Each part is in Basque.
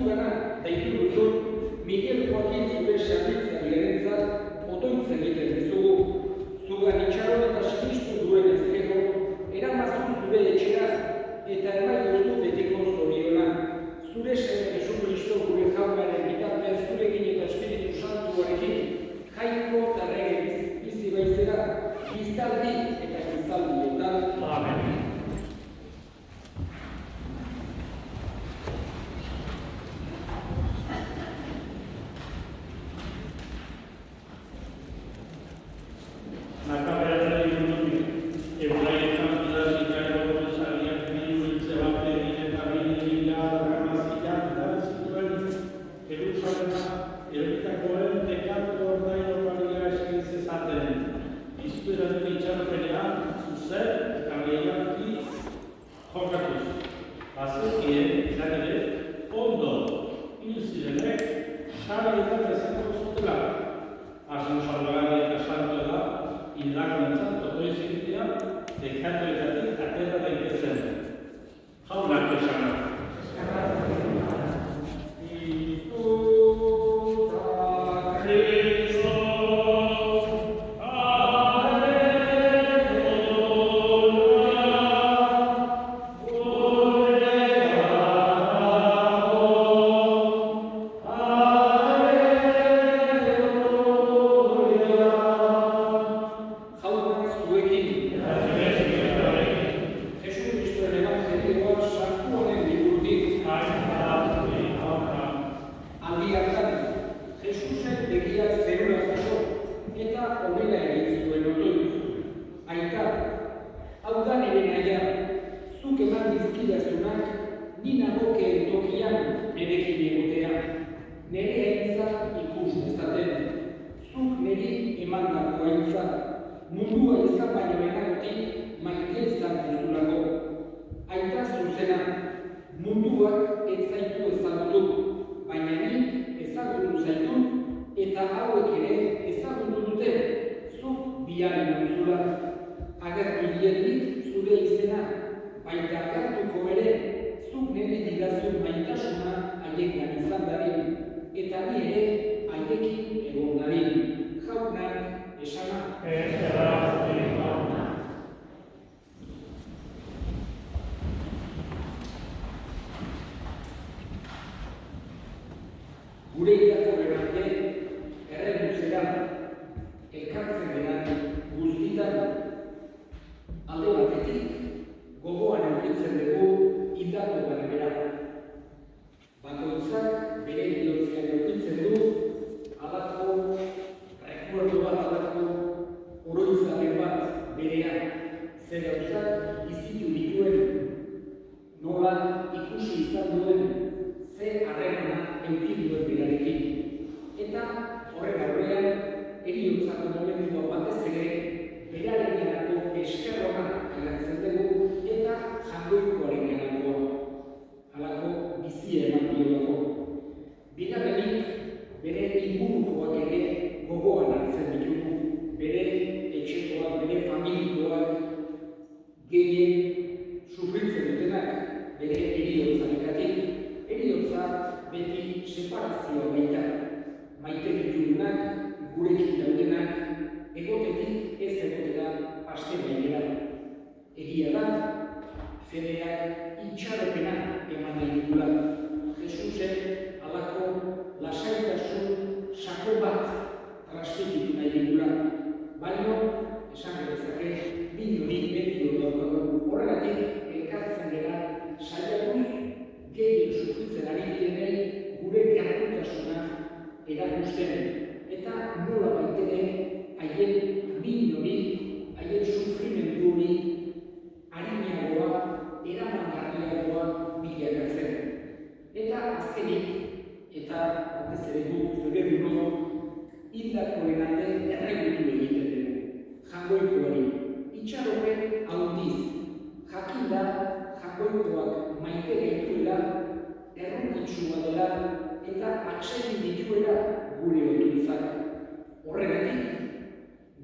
zugana daitu duzu Miguel Joaquin zure sarritzailearentzat otoitzen egiten dizugu. Zugan itxaron eta sinistu duen ezkero, eramazu zure etxera eta emaiozu betiko zoriona. Zure Señor Jesucristo gure jaunaren bitartez zurekin eta Espiritu Santuarekin jaiko eta rege bizi baizera, bizaldi eta bizaldietan. Amen.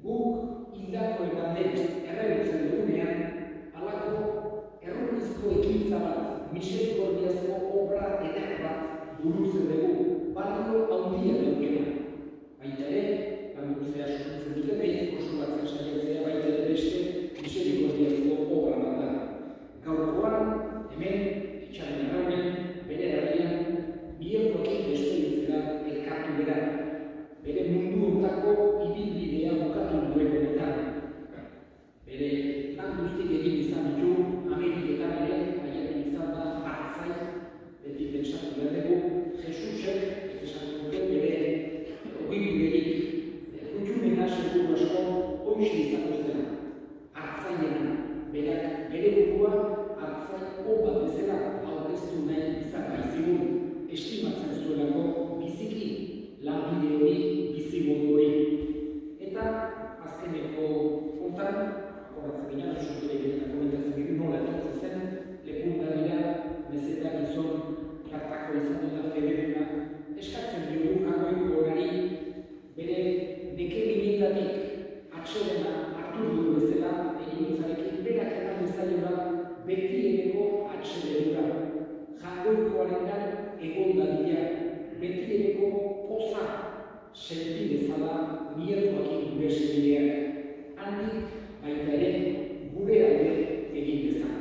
Guk hildakoen alde erregutzen dugunean, halako errukizko ekintza bat, miserikordiazko obra eder bat burutzen dugu, balio handia dukena. Baita ere, laguntzea sortzen dutenei, oso batzen saiatzea baita ere beste miserikordiazko obra bat da. Gaurkoan, hemen, Etxaren Arraunen, bere herrian, bihurrokin despeditzera elkartu dira. Bere mundu ontako ibilbidea bukatu duen honetan. Bere lan guztik egin izan ditu, Ameriketan ere, aiatu izan da hartzai, beti pentsatu behar dugu, Jesusek, esan dute bere ogibiderik, kutxumena seguru asko, hoxe izango zela, hartzaiena, berak bere burua hartzai oba bezala aurkeztu nahi izan baizigun, estimatzen zuelako biziki lanbide hori, bizimodu hori. Eta azkeneko kontan, horatzen ginen, oso gire komentatzen gire nola etortzen zen, lekuntarira, mezetak izan, kartako izan dela federuna, eskatzen diogu Jagoiko horari bere dekeminetatik atsedena hartu dugu bezala eginuntzarekin berak eman dezaiola beti ereko atsedera. Jagoikoarengan egon dadila, beti ereko poza senti bezala mierdoakin gure segideak. Handik baita ere gure alde egin dezan.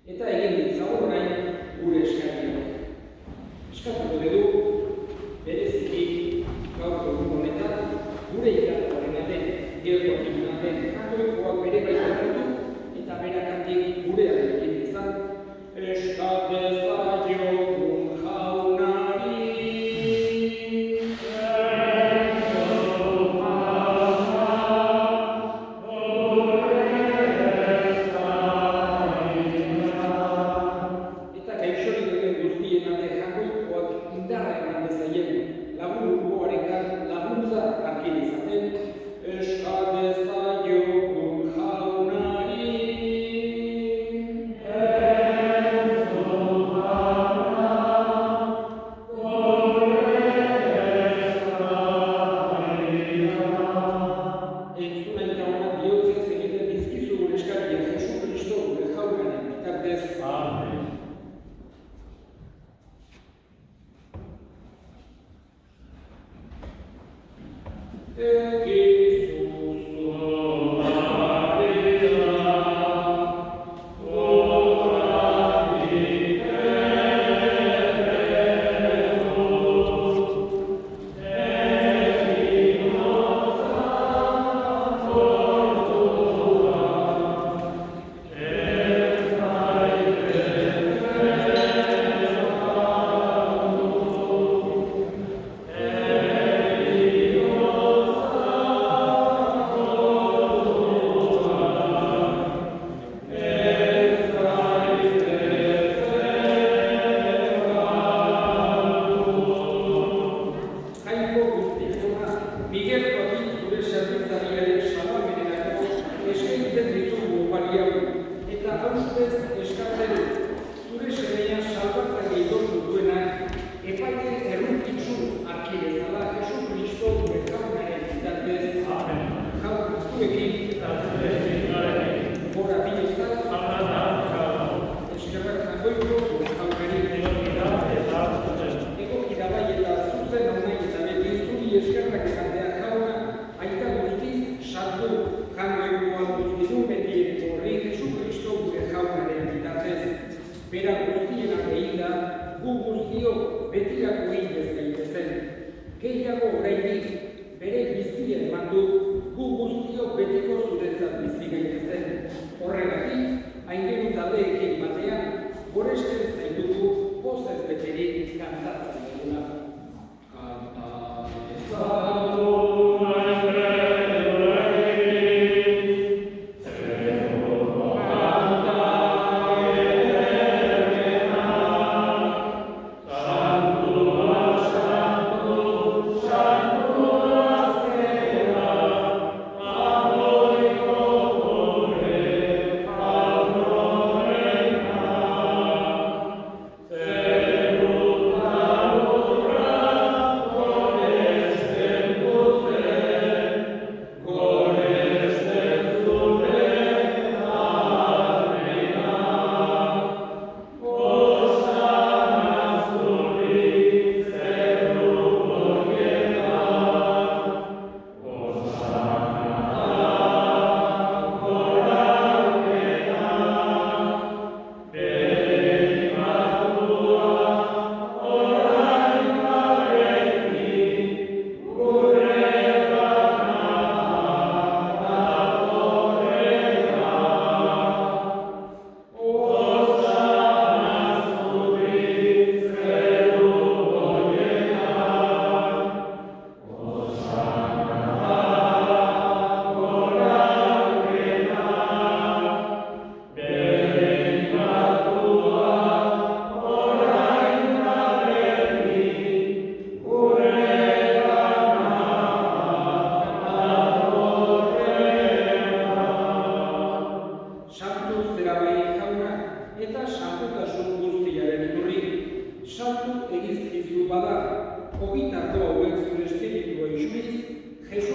Eta egin ditzago orain gure eskariak. Eskatuko dugu, bereziki gaurko egun honetan, gure ikarakoaren alde, Gerrokin alde, Jagoikoak bere baita hartu, eta berak handik gure alde egin dezan, eska dezaiogun jaunari. Eta gaixorik duten guztien alde Jagoikoak indarra eman dezaien, lagunukoarengan laguntza harkin izaten, eska dezaiogun jaunari. Gehiago oraindik bere bizia eman du, gu guztiok betiko zuretzat bizi gaitezen. Horregatik, aingeru taldeekin batean, goresten zaitugu pozez beterik kantatzen dugula. Kanta ezagun Amen.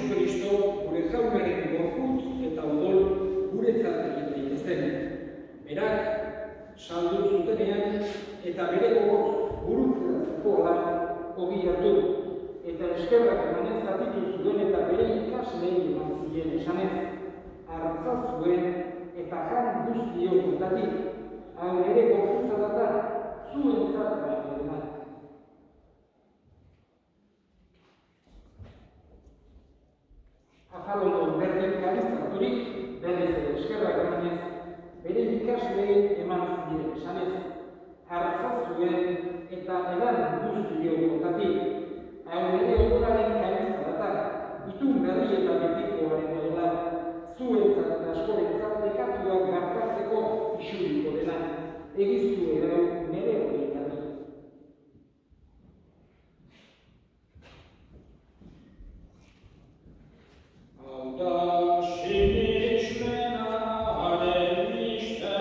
Jesu Kristo gure jaunaren gorputz eta odol guretzat egin daitezen. Berak saldu zutenean eta bere gogoz gurutzera zukoa ogi hartu. Eta eskerrak emanez zatitu zuen eta bere ikaslei eman zien esanez, hartza zuen eta jan guztiok kontatik, hau ere gorputza data, zuentzat dena. Afalondo berdin kalizaturik, berriz ere eskerrak emanez, bere ikaslei eman zien esanez, hartza zuen eta edan guztiok kontatik, hau ere odolaren gainezka data, itun berri eta betikoaren odola, zuentzat eta askorentzat bekatuak markatzeko isuriko dena, egizu ere nire horietan. Hau da sinismenaren misterioa.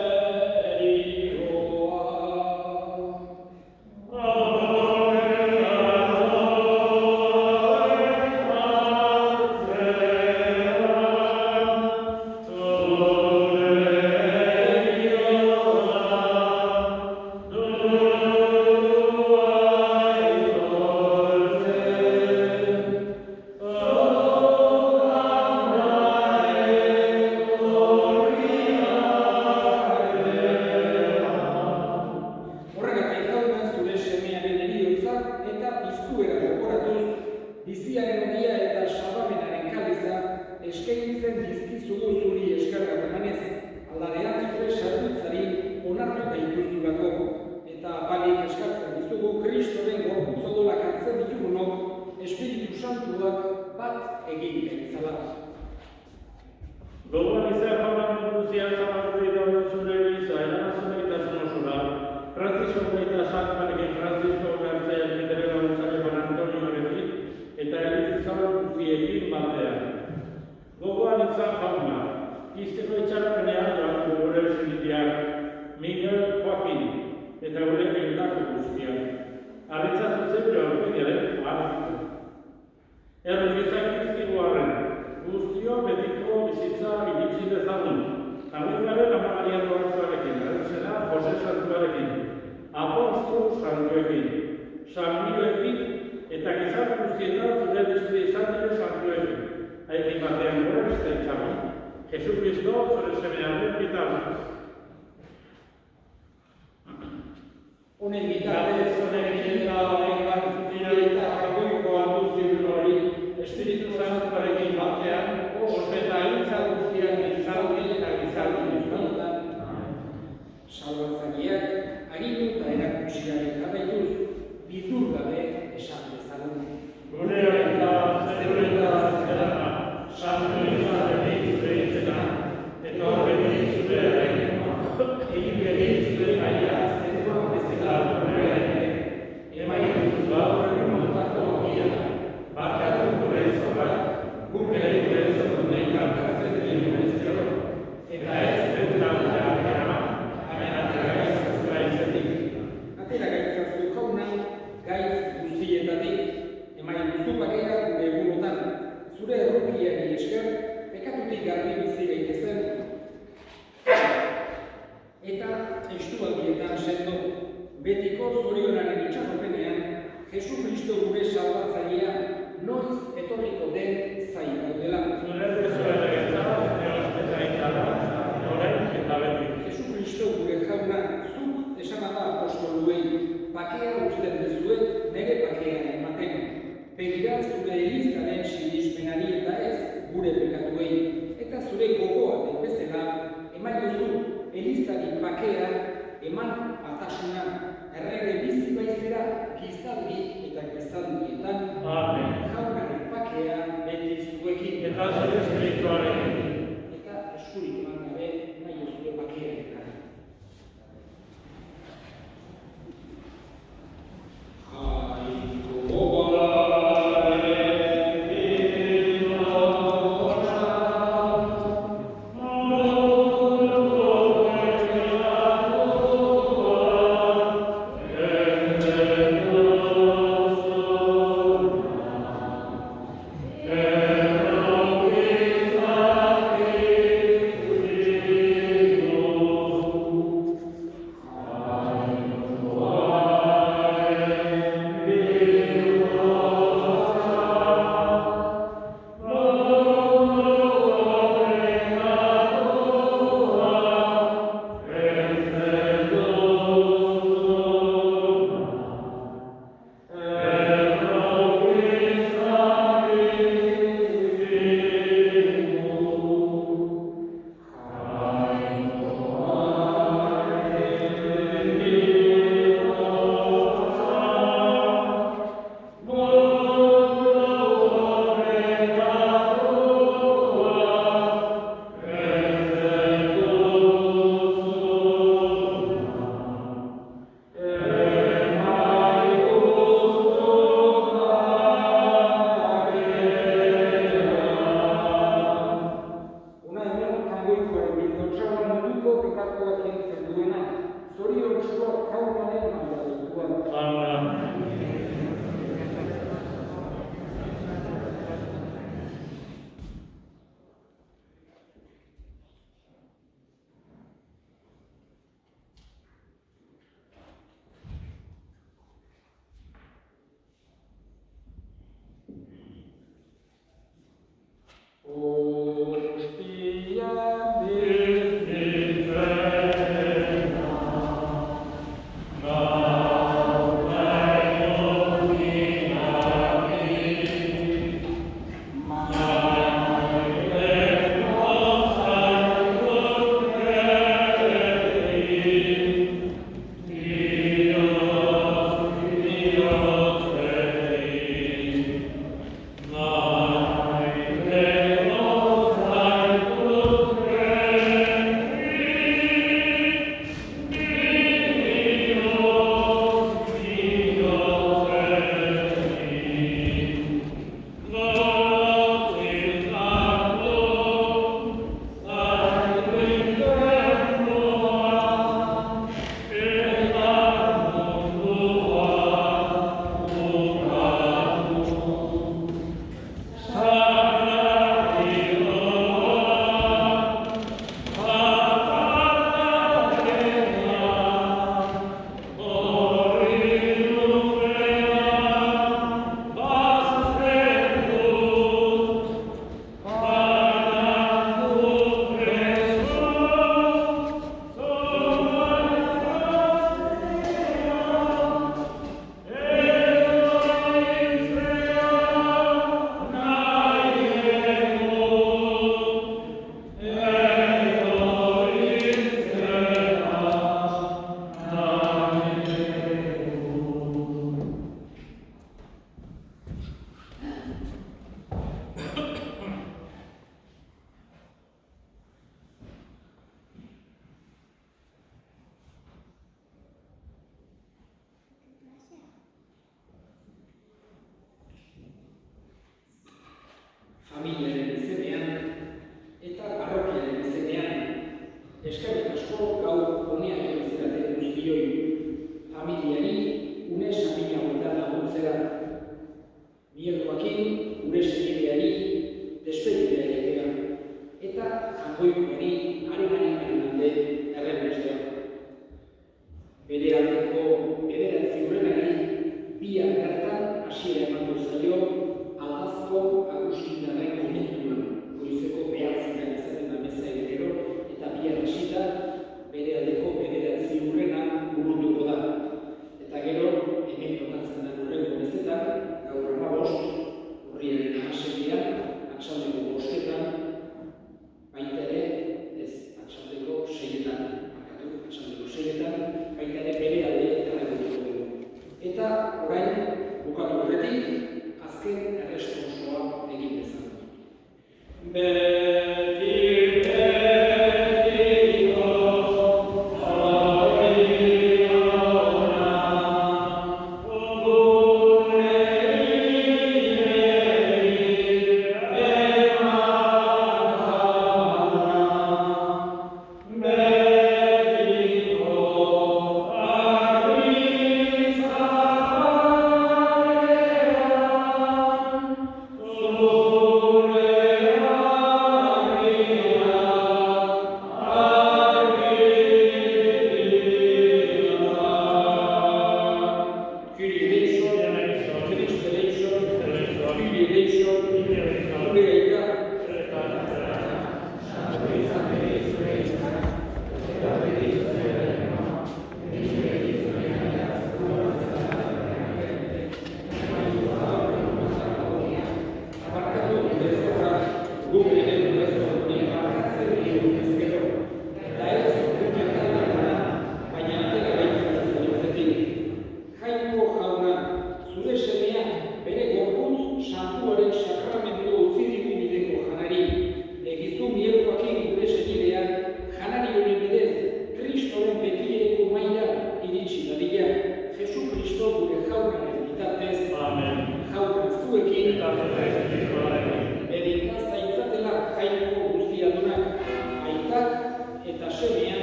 Eta Semea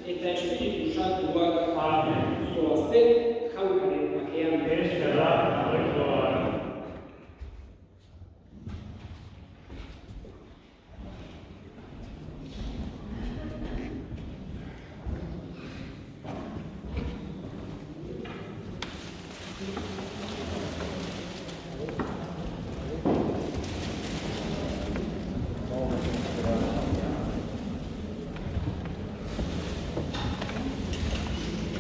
eta Espiritu Santuak zoazten